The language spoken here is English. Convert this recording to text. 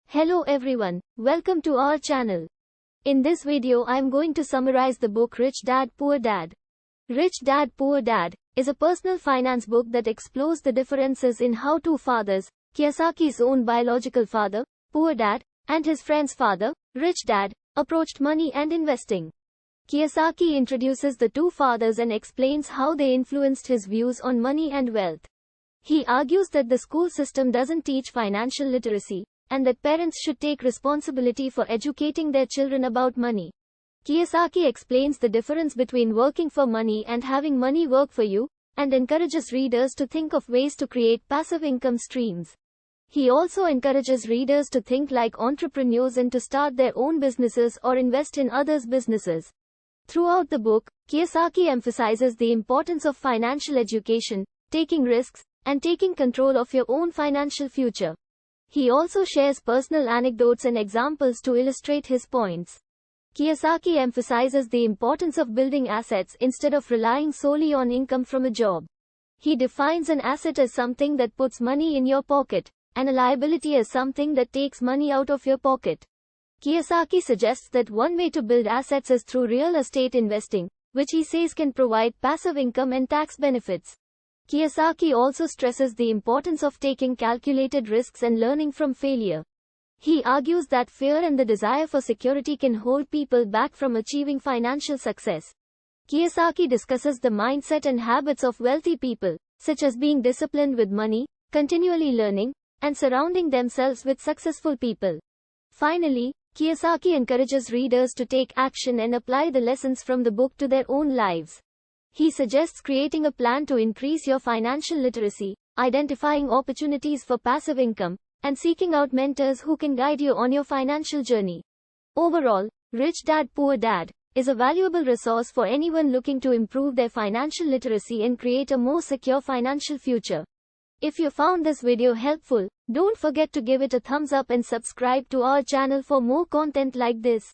Hello everyone, welcome to our channel. In this video I am going to summarize the book Rich Dad Poor Dad. Rich Dad Poor Dad is a personal finance book that explores the differences in how two fathers, Kiyosaki's own biological father, Poor Dad, and his friend's father, Rich Dad, approached money and investing. Kiyosaki introduces the two fathers and explains how they influenced his views on money and wealth. He argues that the school system doesn't teach financial literacy, and that parents should take responsibility for educating their children about money. Kiyosaki explains the difference between working for money and having money work for you, and encourages readers to think of ways to create passive income streams. He also encourages readers to think like entrepreneurs and to start their own businesses or invest in others' businesses. Throughout the book, Kiyosaki emphasizes the importance of financial education, taking risks, and taking control of your own financial future. He also shares personal anecdotes and examples to illustrate his points. Kiyosaki emphasizes the importance of building assets instead of relying solely on income from a job. He defines an asset as something that puts money in your pocket, and a liability as something that takes money out of your pocket. Kiyosaki suggests that one way to build assets is through real estate investing, which he says can provide passive income and tax benefits. Kiyosaki also stresses the importance of taking calculated risks and learning from failure. He argues that fear and the desire for security can hold people back from achieving financial success. Kiyosaki discusses the mindset and habits of wealthy people, such as being disciplined with money, continually learning, and surrounding themselves with successful people. Finally, Kiyosaki encourages readers to take action and apply the lessons from the book to their own lives. He suggests creating a plan to increase your financial literacy, identifying opportunities for passive income, and seeking out mentors who can guide you on your financial journey. Overall, Rich Dad Poor Dad is a valuable resource for anyone looking to improve their financial literacy and create a more secure financial future. If you found this video helpful, don't forget to give it a thumbs up and subscribe to our channel for more content like this.